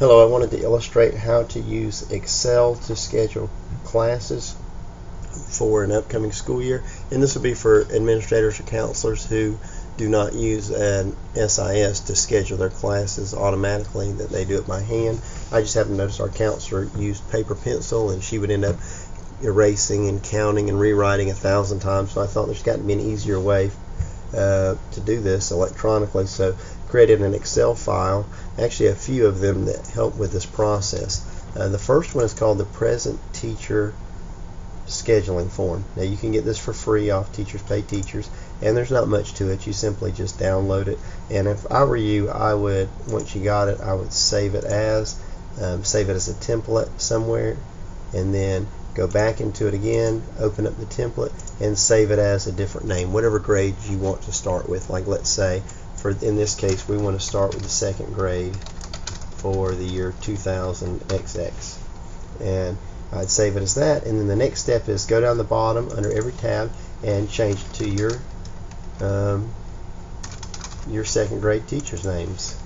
Hello, I wanted to illustrate how to use Excel to schedule classes for an upcoming school year, and this will be for administrators or counselors who do not use an SIS to schedule their classes automatically, that they do it by hand. I just happened to notice our counselor used paper pencil, and she would end up erasing and counting and rewriting 1,000 times, so I thought there's got to be an easier way to do this electronically, so created an Excel file, actually a few of them that help with this process. The first one is called the Present Teacher Scheduling Form. Now you can get this for free off Teachers Pay Teachers, and there's not much to it. You simply just download it, and if I were you, I would, once you got it, I would save it as a template somewhere, and then go back into it again, open up the template, and save it as a different name, whatever grade you want to start with. Like, let's say, in this case, we want to start with the second grade for the year 2000XX, and I'd save it as that. And then the next step is go down the bottom under every tab and change it to your second grade teachers' names.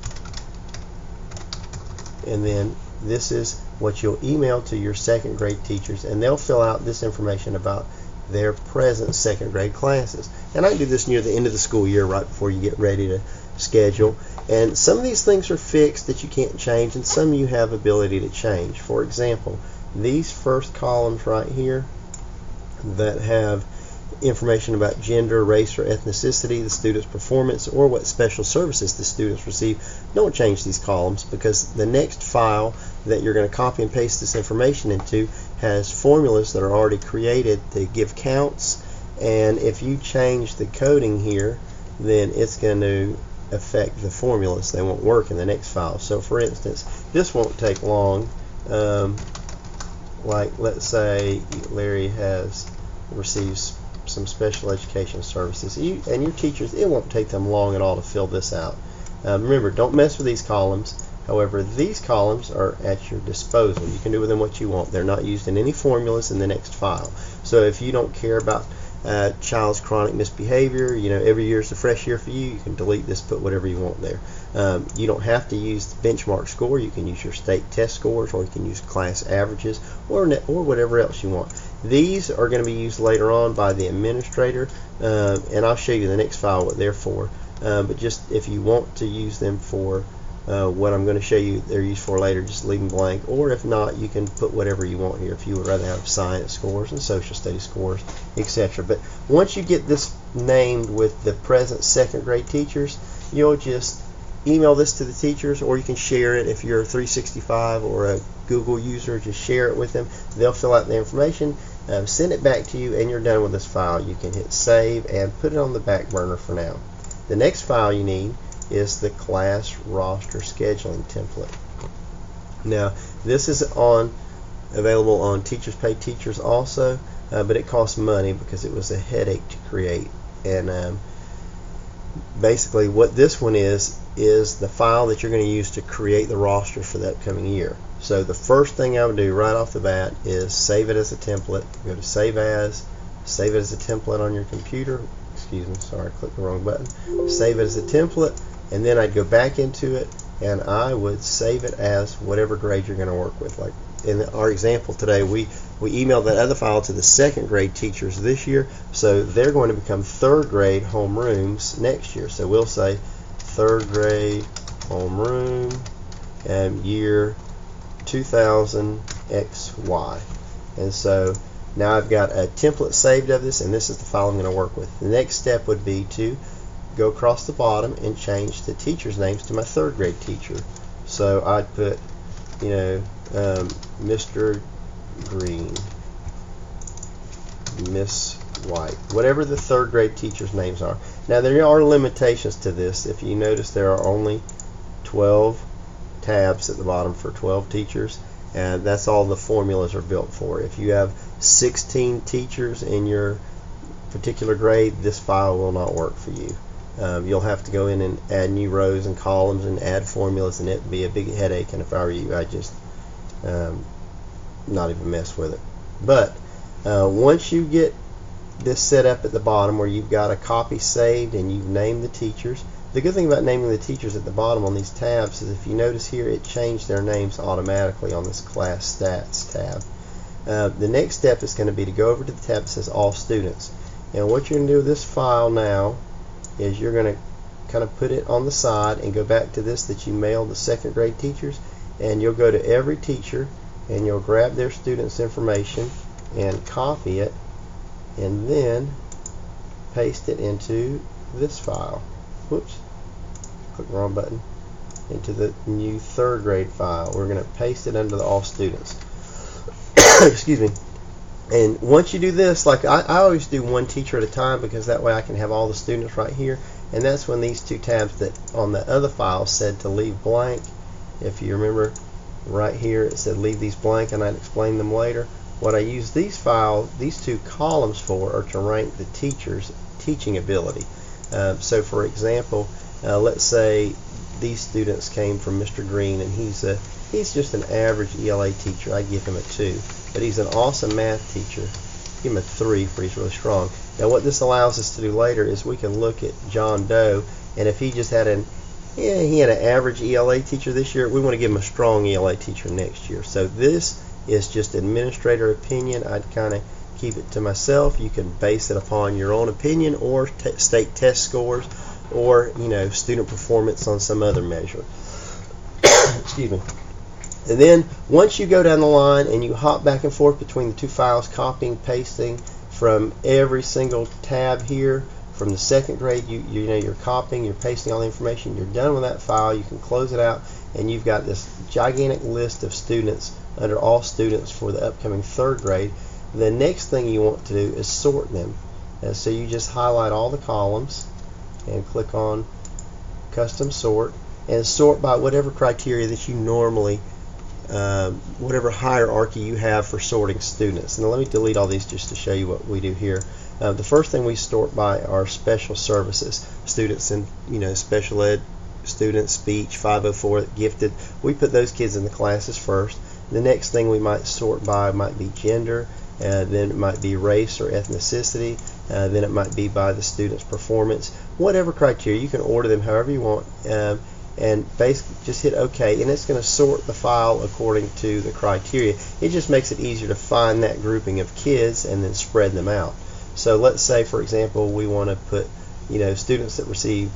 And then this is what you'll email to your second grade teachers, and they'll fill out this information about their present second grade classes. And I do this near the end of the school year, right before you get ready to schedule. And some of these things are fixed that you can't change, and some you have ability to change. For example, these first columns right here that have information about gender, race, or ethnicity, the student's performance, or what special services the students receive, don't change these columns, because the next file that you're going to copy and paste this information into has formulas that are already created to give counts, and if you change the coding here, then it's going to affect the formulas. They won't work in the next file. So for instance, this won't take long. Like, let's say Larry receives some special education services, and your teachers, it won't take them long at all to fill this out. Remember, don't mess with these columns. However, these columns are at your disposal. You can do with them what you want. They're not used in any formulas in the next file. So if you don't care about child's chronic misbehavior, every year is a fresh year for you, you can delete this, put whatever you want there. You don't have to use the benchmark score. You can use your state test scores, or you can use class averages, or whatever else you want. These are going to be used later on by the administrator, and I'll show you in the next file what they're for. But just if you want to use them for what I'm going to show you they're used for later, just leave them blank, or if not, you can put whatever you want here if you would rather have science scores and social studies scores, etc. But once you get this named with the present second grade teachers, you'll just email this to the teachers, or you can share it if you're a 365 or a Google user. Just share it with them. They'll fill out the information, send it back to you, and you're done with this file. You can hit save and put it on the back burner for now. The next file you need is the class roster scheduling template. Now, this is available on Teachers Pay Teachers also, but it costs money because it was a headache to create. And basically what this one is the file that you're going to use to create the roster for the upcoming year. So the first thing I would do right off the bat is save it as a template. Go to save it as a template on your computer. Excuse me, sorry, I clicked the wrong button. Save it as a template, and then I'd go back into it and I would save it as whatever grade you're going to work with. Like in our example today, we emailed that other file to the second grade teachers this year, so they're going to become third grade homerooms next year. So we'll say third grade homeroom and year 2000XY. And so now I've got a template saved of this, and this is the file I'm going to work with. The next step would be to go across the bottom and change the teachers' names to my third grade teacher. So I'd put, Mr. Green, Miss White, whatever the third grade teachers' names are. Now there are limitations to this. If you notice, there are only 12 tabs at the bottom for 12 teachers, and that's all the formulas are built for. If you have 16 teachers in your particular grade, this file will not work for you. You'll have to go in and add new rows and columns and add formulas, and it'd be a big headache, and if I were you, I'd just not even mess with it. But once you get this set up at the bottom where you've got a copy saved and you've named the teachers, The good thing about naming the teachers at the bottom on these tabs is if you notice here, it changed their names automatically on this class stats tab. The next step is going to be to go over to the tab that says all students. And what you're going to do with this file now is you're going to kind of put it on the side and go back to this that you mailed the second grade teachers, and you'll go to every teacher and you'll grab their students' information and copy it and then paste it into this file. Whoops, click the wrong button. Into the new third grade file. We're going to paste it under the all students. Excuse me. And once you do this, like I always do one teacher at a time, because that way I can have all the students right here. And that's when these two tabs that on the other file said to leave blank. If you remember right here, it said leave these blank, and I'd explain them later. What I use these two columns for are to rank the teacher's teaching ability. So for example, let's say these students came from Mr. Green, and he's just an average ELA teacher. I'd give him a 2. But he's an awesome math teacher. Give him a 3 for he's really strong. Now what this allows us to do later is we can look at John Doe, and if he just had an average ELA teacher this year, we want to give him a strong ELA teacher next year. So this is just administrator opinion. I'd kind of keep it to myself. You can base it upon your own opinion or state test scores, or student performance on some other measure. Excuse me. And then once you go down the line and you hop back and forth between the two files, copying, pasting from every single tab here, from the second grade, you're copying, you're pasting all the information, you're done with that file, you can close it out, and you've got this gigantic list of students under all students for the upcoming third grade. The next thing you want to do is sort them. And so you just highlight all the columns and click on custom sort, and sort by whatever criteria that you normally whatever hierarchy you have for sorting students. And let me delete all these just to show you what we do here. The first thing we sort by are special services students, and special ed students, speech, 504, gifted. We put those kids in the classes first. The next thing we might sort by might be gender, then it might be race or ethnicity, then it might be by the student's performance. Whatever criteria, you can order them however you want, and basically just hit OK, and it's going to sort the file according to the criteria. It just makes it easier to find that grouping of kids and then spread them out. So let's say, for example, we want to put students that receive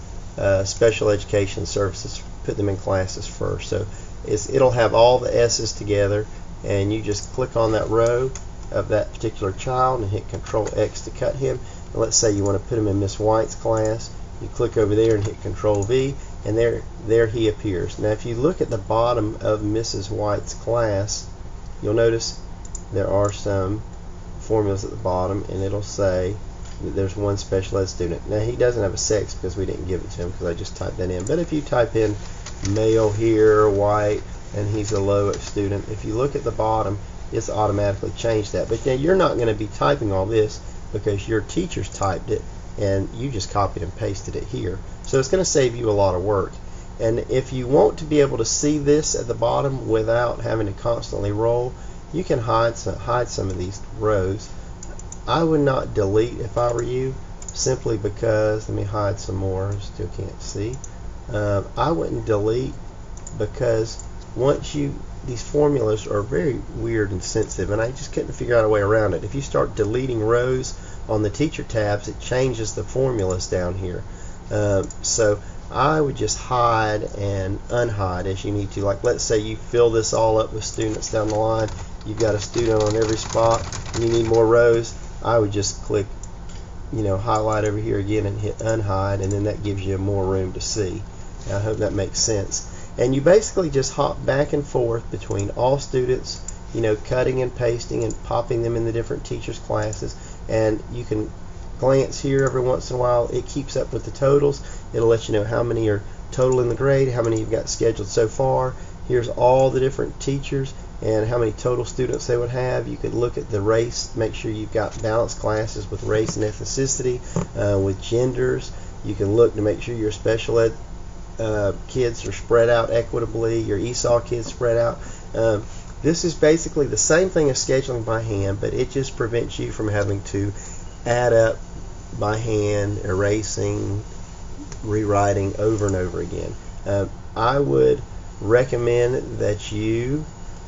special education services, put them in classes first. So it'll have all the S's together, and you just click on that row of that particular child and hit Control X to cut him. And let's say you want to put him in Miss White's class. You click over there and hit Control V, and there he appears. Now if you look at the bottom of Mrs. White's class, you'll notice there are some formulas at the bottom, and it'll say that there's one special ed student. Now he doesn't have a sex because we didn't give it to him, because I just typed that in. But if you type in male here, white, and he's a low student, if you look at the bottom, it's automatically changed that. But now you're not going to be typing all this because your teachers typed it and you just copied and pasted it here. So it's going to save you a lot of work. And if you want to be able to see this at the bottom without having to constantly roll, you can hide some of these rows. I would not delete if I were you, simply because, let me hide some more, I still can't see. I wouldn't delete because these formulas are very weird and sensitive, and I just couldn't figure out a way around it. If you start deleting rows on the teacher tabs, it changes the formulas down here. So I would just hide and unhide as you need to. Like let's say you fill this all up with students down the line, you've got a student on every spot, and you need more rows, I would just click highlight over here again and hit unhide, and then that gives you more room to see. I hope that makes sense. And you basically just hop back and forth between all students, cutting and pasting and popping them in the different teachers' classes. And you can glance here every once in a while. It keeps up with the totals. It'll let you know how many are total in the grade, how many you've got scheduled so far. Here's all the different teachers and how many total students they would have. You could look at the race, make sure you've got balanced classes with race and ethnicity, with genders. You can look to make sure your special ed kids are spread out equitably, your ESOL kids spread out. This is basically the same thing as scheduling by hand, but it just prevents you from having to add up by hand, erasing, rewriting over and over again. I would recommend that you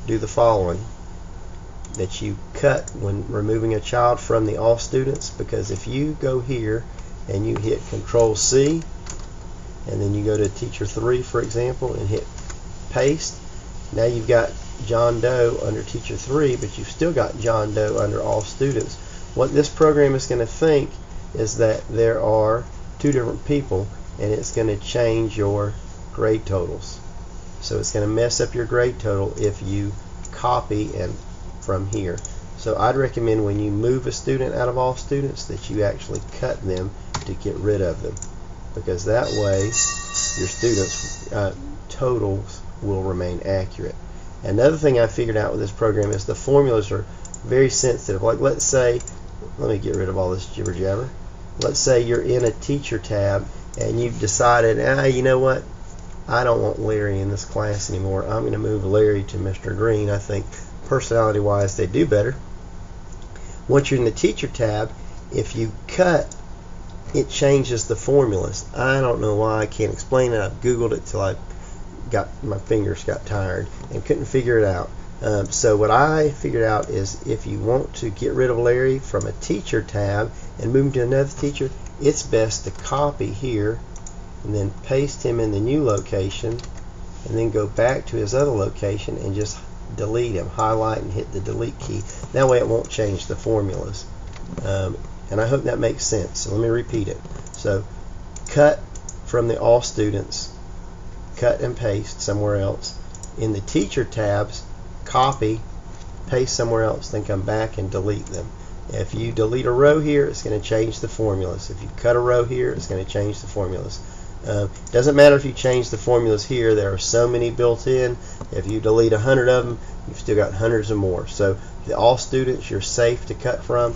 do the following: that you cut when removing a child from the all students, because if you go here and you hit Control C and then you go to teacher 3, for example, and hit paste, now you've got John Doe under teacher 3, but you've still got John Doe under all students. What this program is going to think is that there are two different people, and it's going to change your grade totals. So it's going to mess up your grade total if you copy and from here. So I'd recommend when you move a student out of all students that you actually cut them to get rid of them, because that way your students' totals will remain accurate. Another thing I figured out with this program is the formulas are very sensitive. Like, let's say, let me get rid of all this jibber jabber. Let's say you're in a teacher tab and you've decided, you know what, I don't want Larry in this class anymore. I'm going to move Larry to Mr. Green. I think personality wise they do better. Once you're in the teacher tab, if you cut, it changes the formulas. I don't know why, I can't explain it. I've Googled it till my fingers got tired and couldn't figure it out. So what I figured out is if you want to get rid of Larry from a teacher tab and move him to another teacher, it's best to copy here and then paste him in the new location and then go back to his other location and just delete him, highlight and hit the delete key. That way it won't change the formulas. And I hope that makes sense. So let me repeat it. So cut from the all students, cut and paste somewhere else. In the teacher tabs, copy, paste somewhere else, then come back and delete them. If you delete a row here, it's going to change the formulas. If you cut a row here, it's going to change the formulas. Doesn't matter if you change the formulas here, there are so many built in. If you delete 100 of them, you've still got hundreds of more. So the all students, you're safe to cut from.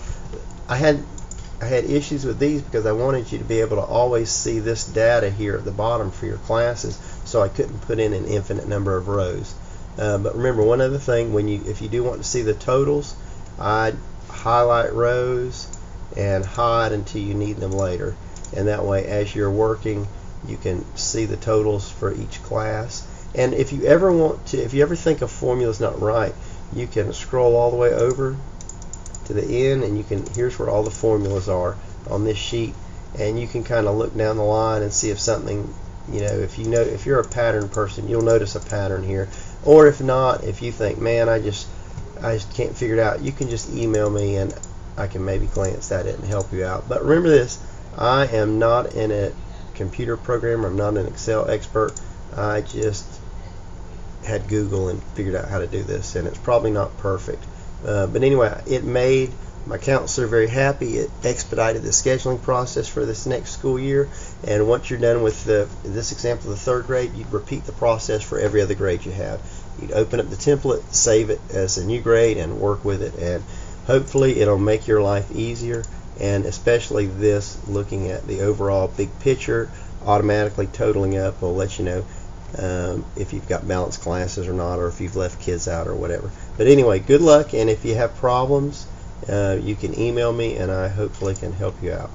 I had issues with these because I wanted you to be able to always see this data here at the bottom for your classes, so I couldn't put in an infinite number of rows. But remember, one other thing, if you do want to see the totals, I'd highlight rows and hide until you need them later, and that way as you're working you can see the totals for each class. And if you ever think a formula is not right, you can scroll all the way over to the end and here's where all the formulas are on this sheet, and you can kind of look down the line and see if something, if you're a pattern person, you'll notice a pattern here. Or if not, if you think, man, I just can't figure it out, you can just email me and I can maybe glance at it and help you out. But remember this, I am not in a computer programmer, I'm not an Excel expert. I just had Google and figured out how to do this, and it's probably not perfect. But anyway, it made my counselor very happy. It expedited the scheduling process for this next school year, and once you're done with this example of the third grade, you'd repeat the process for every other grade you have. You'd open up the template, save it as a new grade, and work with it, and hopefully it'll make your life easier. And especially this, looking at the overall big picture, automatically totaling up will let you know if you've got balanced classes or not, or if you've left kids out or whatever. But anyway, good luck, and if you have problems, you can email me and I hopefully can help you out.